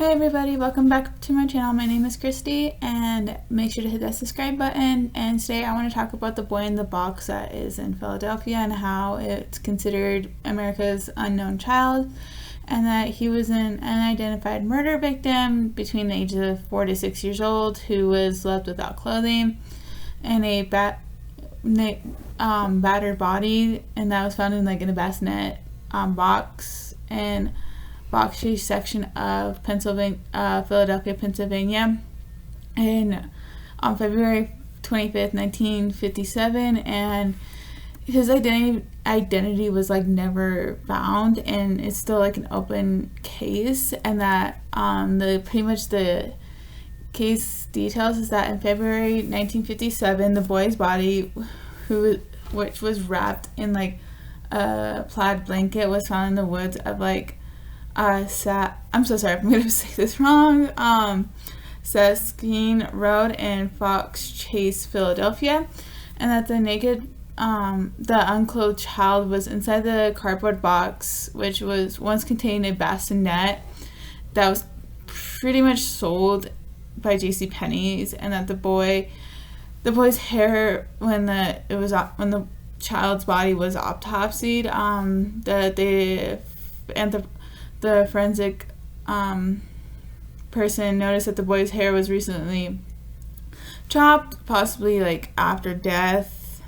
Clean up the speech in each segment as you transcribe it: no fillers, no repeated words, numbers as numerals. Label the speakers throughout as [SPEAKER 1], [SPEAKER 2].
[SPEAKER 1] Hey everybody, welcome back to my channel. My name is Christy, and make sure to hit that subscribe button. And today I want to talk about the boy in the box that is in Philadelphia and how it's considered America's unknown child, and that he was an unidentified murder victim between the ages of 4 to 6 years old who was left without clothing and a battered body, and that was found in a bassinet box in Boxtree section of Philadelphia, Pennsylvania, on February 25th, 1957, and his identity was never found, and it's still an open case. And that the case details is that in February 1957, the boy's body, which was wrapped in a plaid blanket, was found in the woods of I'm so sorry if I'm going to say this wrong, Seskine Road in Fox Chase, Philadelphia, and that the unclothed child was inside the cardboard box, which was once contained a bassinet that was pretty much sold by JCPenney's, and that the boy's hair, when the child's body was autopsied, the forensic person noticed that the boy's hair was recently chopped, possibly after death,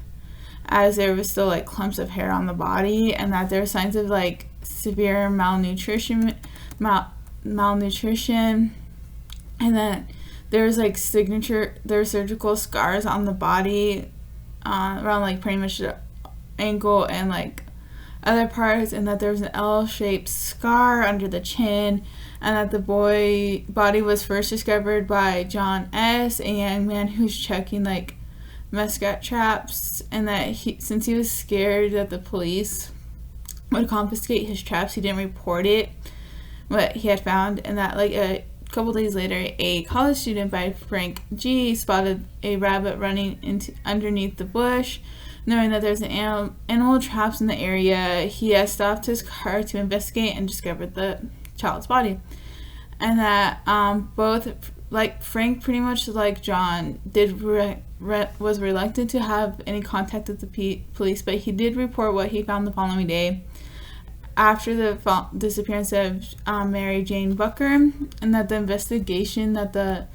[SPEAKER 1] as there was still clumps of hair on the body, and that there were signs of severe malnutrition, and that there was surgical scars on the body around pretty much the ankle and other parts, and that there was an L-shaped scar under the chin, and that the boy body was first discovered by John S., a young man who's checking muskrat traps, and that since he was scared that the police would confiscate his traps, he didn't report what he had found, and that a couple days later, a college student by Frank G. spotted a rabbit running underneath the bush. Knowing that there's animal traps in the area, he has stopped his car to investigate and discovered the child's body. And that both Frank, pretty much John, was reluctant to have any contact with the police, but he did report what he found the following day after the disappearance of Mary Jane Booker, and that the investigation that the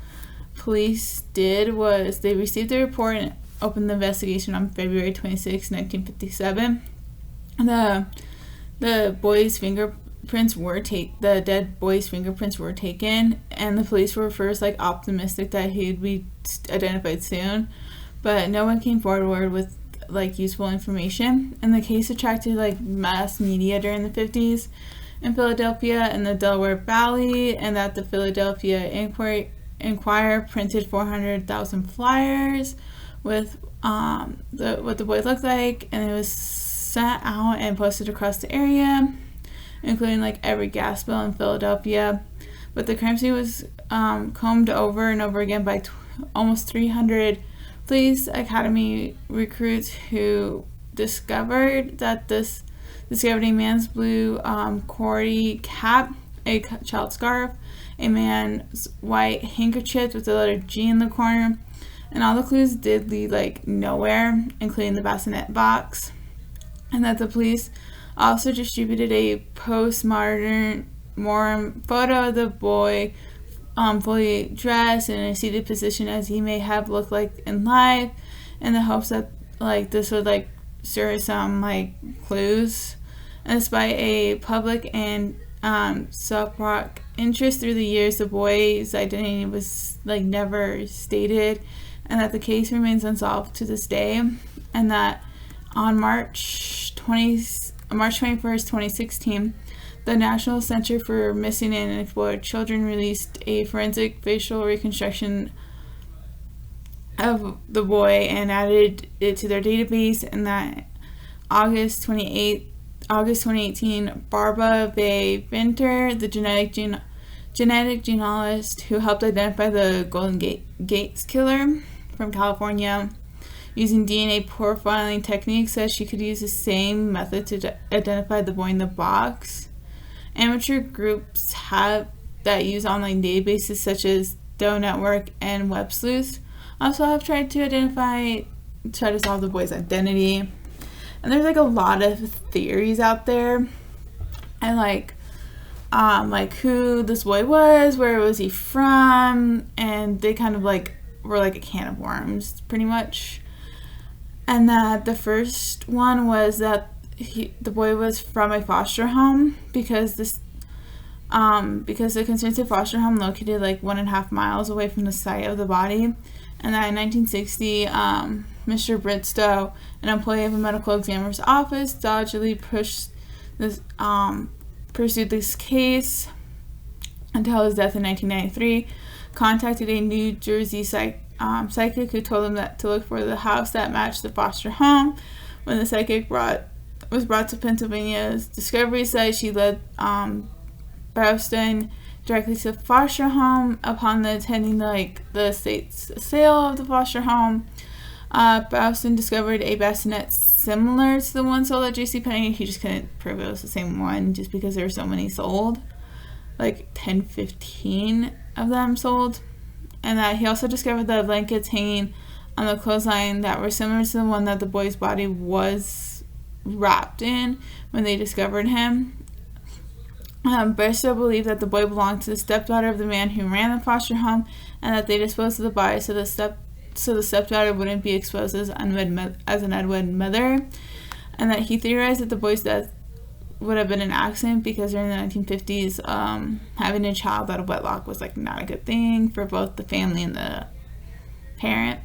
[SPEAKER 1] police did was they received the report and opened the investigation on February 26, 1957. The boy's fingerprints the dead boy's fingerprints were taken, and the police were first optimistic that he'd be identified soon, but no one came forward with useful information. And the case attracted mass media during the 50s in Philadelphia and the Delaware Valley, and that the Philadelphia Inquirer printed 400,000 flyers with what the boy looked like, and it was sent out and posted across the area, including every gas bill in Philadelphia. But the crime scene was combed over and over again by almost 300 police academy recruits who discovered a man's blue cordy cap, a child scarf, a man's white handkerchief with the letter G in the corner. And all the clues did lead nowhere, including the bassinet box. And that the police also distributed a post-mortem photo of the boy fully dressed in a seated position as he may have looked in life, in the hopes that this would serve some clues. And despite a public and self-rock interest through the years, the boy's identity was never stated, and that the case remains unsolved to this day. And that on March 21st, 2016, the National Center for Missing and Exploited Children released a forensic facial reconstruction of the boy and added it to their database. And that August 2018, Barbara Bay Venter, the genetic genealogist who helped identify the Golden Gates Killer from California using DNA profiling techniques, says she could use the same method to identify the boy in the box. Amateur groups have that use online databases such as Doe Network and Web Sleuth also have tried to try to solve the boy's identity. And there's like a lot of theories out there, and like who this boy was, where was he from, and they kind of like were like a can of worms pretty much. And that the first one was that the boy was from a foster home because the conservative foster home located like 1.5 miles away from the site of the body, and that in 1960 Mr. Bristow, an employee of a medical examiner's office, doggedly pursued this case until his death in 1993, contacted a New Jersey psychic who told him that to look for the house that matched the foster home. When the psychic was brought to Pennsylvania's discovery site, she led Browston directly to the foster home. Upon attending the state's sale of the foster home, Browston discovered a bassinet similar to the one sold at JCPenney. He just couldn't prove it was the same one just because there were so many sold, like 10-15 of them sold. And that he also discovered the blankets hanging on the clothesline that were similar to the one that the boy's body was wrapped in when they discovered him. Bristow believed that the boy belonged to the stepdaughter of the man who ran the foster home, and that they disposed of the body so the stepdaughter wouldn't be exposed as an unwed mother, and that he theorized that the boy's death would have been an accident because during the 1950s, having a child out of wedlock was like not a good thing for both the family and the parent.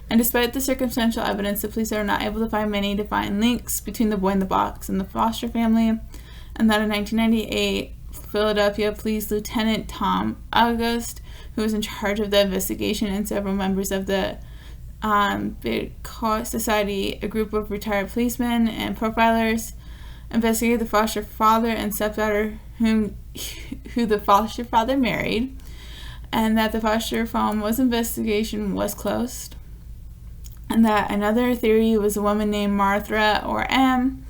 [SPEAKER 1] And despite the circumstantial evidence, the police are not able to find many defined links between the boy in the box and the foster family, and that in 1998, Philadelphia Police Lieutenant Tom August, who was in charge of the investigation, and several members of the Bidco Society, a group of retired policemen and profilers, investigated the foster father and stepdaughter who the foster father married, and that the foster fam's investigation was closed. And that another theory was a woman named Martha or M.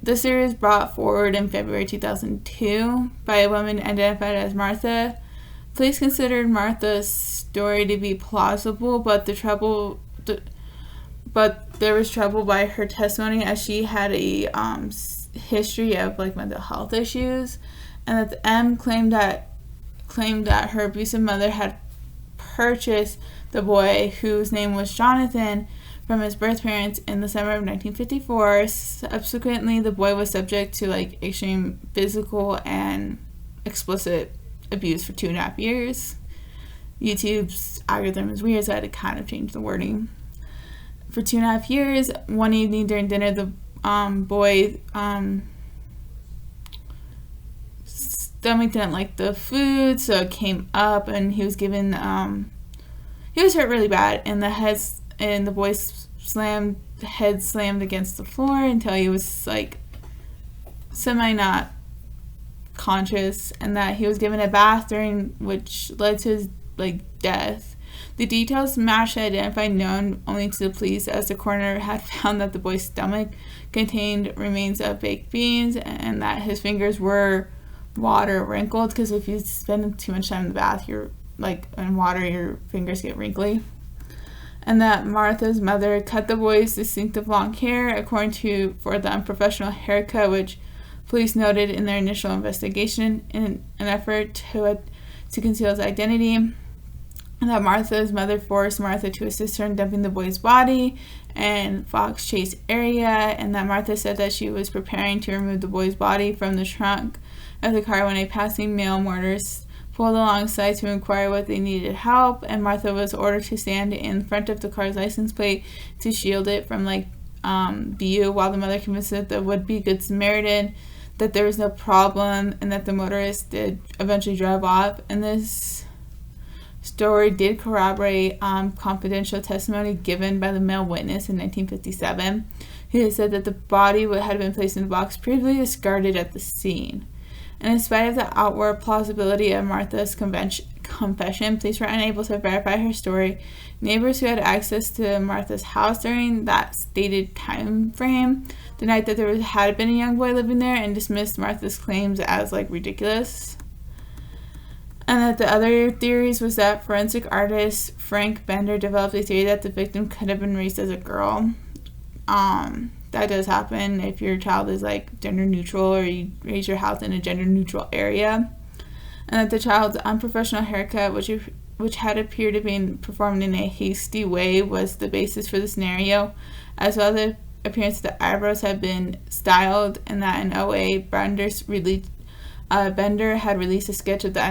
[SPEAKER 1] This theory was brought forward in February 2002 by a woman identified as Martha. Police considered Martha's story to be plausible, but there was trouble by her testimony as she had a history of like mental health issues, and that the M claimed that her abusive mother had purchased the boy, whose name was Jonathan, from his birth parents in the summer of 1954. Subsequently, the boy was subject to like extreme physical and explicit abuse for 2.5 years. YouTube's algorithm is weird, so I had to kind of change the wording. For 2.5 years, one evening during dinner, the boy stomach didn't like the food, so it came up, and he was given he was hurt really bad, and the boy's head slammed against the floor until he was like semi not conscious, and that he was given a bath during which led to his like death. The details matched the identified known only to the police, as the coroner had found that the boy's stomach contained remains of baked beans, and that his fingers were water wrinkled, because if you spend too much time in the bath, you're like in water, your fingers get wrinkly. And that Martha's mother cut the boy's distinctive long hair for the unprofessional haircut, which police noted in their initial investigation in an effort to conceal his identity. And that Martha's mother forced Martha to assist her in dumping the boy's body in Fox Chase area, and that Martha said that she was preparing to remove the boy's body from the trunk of the car when a passing male motorist pulled alongside to inquire what they needed help, and Martha was ordered to stand in front of the car's license plate to shield it from view, while the mother convinced the would-be Good Samaritan that there was no problem and that the motorist did eventually drive off. And this story did corroborate confidential testimony given by the male witness in 1957, who had said that the body had been placed in a box previously discarded at the scene. And in spite of the outward plausibility of Martha's confession, police were unable to verify her story. Neighbors who had access to Martha's house during that stated time frame denied that there had been a young boy living there and dismissed Martha's claims as ridiculous. And that the other theories was that forensic artist Frank Bender developed a theory that the victim could have been raised as a girl. That does happen if your child is like gender neutral, or you raise your house in a gender neutral area. And that the child's unprofessional haircut, which had appeared to be performed in a hasty way, was the basis for the scenario, as well as the appearance that the eyebrows had been styled, and that in OA, Bender had released a sketch of the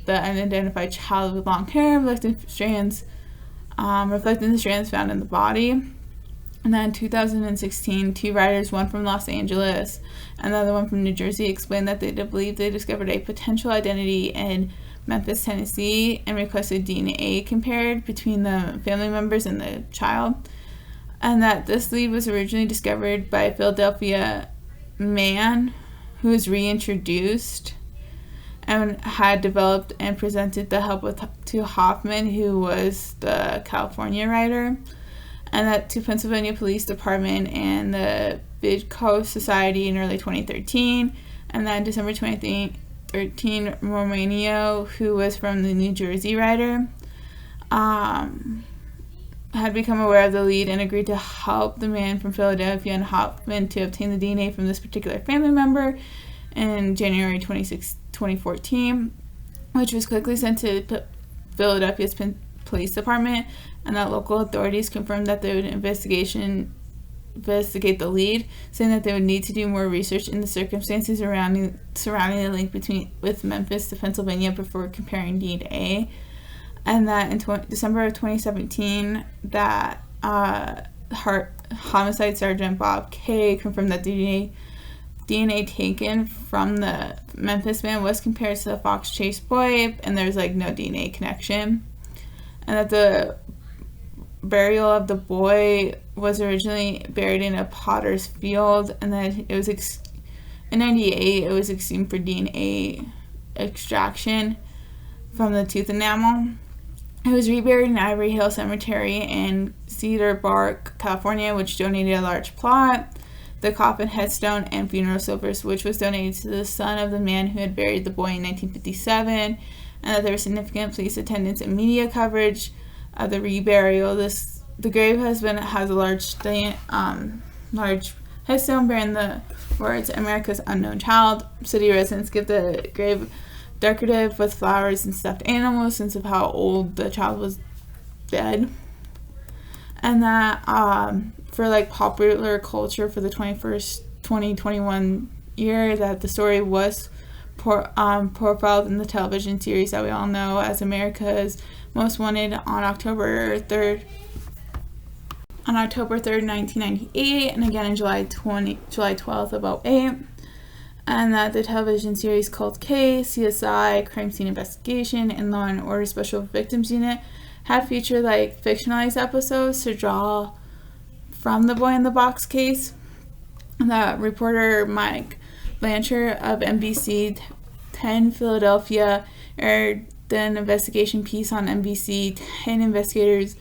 [SPEAKER 1] unidentified child with long hair, reflecting the strands found in the body. And then in 2016, two writers, one from Los Angeles and the other one from New Jersey, explained that they believed they discovered a potential identity in Memphis, Tennessee, and requested DNA compared between the family members and the child. And that this lead was originally discovered by a Philadelphia man who was reintroduced and had developed and presented the help to Hoffman, who was the California writer, and that to Pennsylvania Police Department and the Bidco Society in early 2013. And then December 2013, Romano, who was from the New Jersey writer, had become aware of the lead and agreed to help the man from Philadelphia and Hoffman to obtain the DNA from this particular family member in January 2014, which was quickly sent to Philadelphia's Police Department, and that local authorities confirmed that they would investigate the lead, saying that they would need to do more research in the circumstances surrounding the link with Memphis to Pennsylvania before comparing DNA. And that in December of 2017, that homicide sergeant Bob Kay confirmed that DNA taken from the Memphis man was compared to the Fox Chase boy, and there's like no DNA connection. And that the burial of the boy was originally buried in a potter's field, and then it was in 1998 it was exhumed for DNA extraction from the tooth enamel. It was reburied in Ivory Hill Cemetery in Cedar Park, California, which donated a large plot, the coffin, headstone, and funeral silvers, which was donated to the son of the man who had buried the boy in 1957, and that there was significant police attendance and media coverage of the reburial. The grave has a large headstone bearing the words "America's Unknown Child." City residents give the grave decorative with flowers and stuffed animals, since of how old the child was dead. And that for like popular culture for the 2021 year, that the story was profiled in the television series that we all know as America's Most Wanted on October 3rd, 1998, and again in July 12th of 2008. And that the television series Cold Case, CSI, Crime Scene Investigation, and Law & Order Special Victims Unit had featured like fictionalized episodes to draw from the Boy in the Box case. And that reporter Mike Blanchard of NBC 10 Philadelphia aired an investigation piece on NBC 10 investigators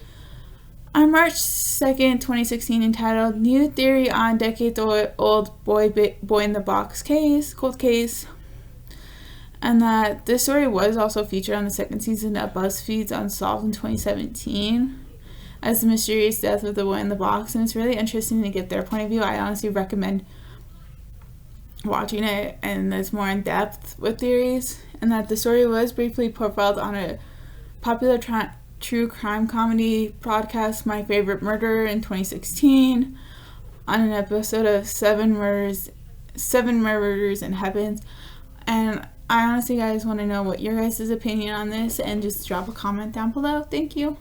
[SPEAKER 1] on March 2nd, 2016, entitled "New Theory on Decades-Old Boy in the Box Case, Cold Case." And that this story was also featured on the second season of BuzzFeed's Unsolved in 2017 as the mysterious death of the boy in the box. And it's really interesting to get their point of view. I honestly recommend watching it, and it's more in depth with theories. And that the story was briefly profiled on a popular true crime comedy podcast, My Favorite Murder, in 2016 on an episode of Seven Murders in Heavens. And I honestly, guys, want to know what your guys' opinion on this, and just drop a comment down below. Thank you.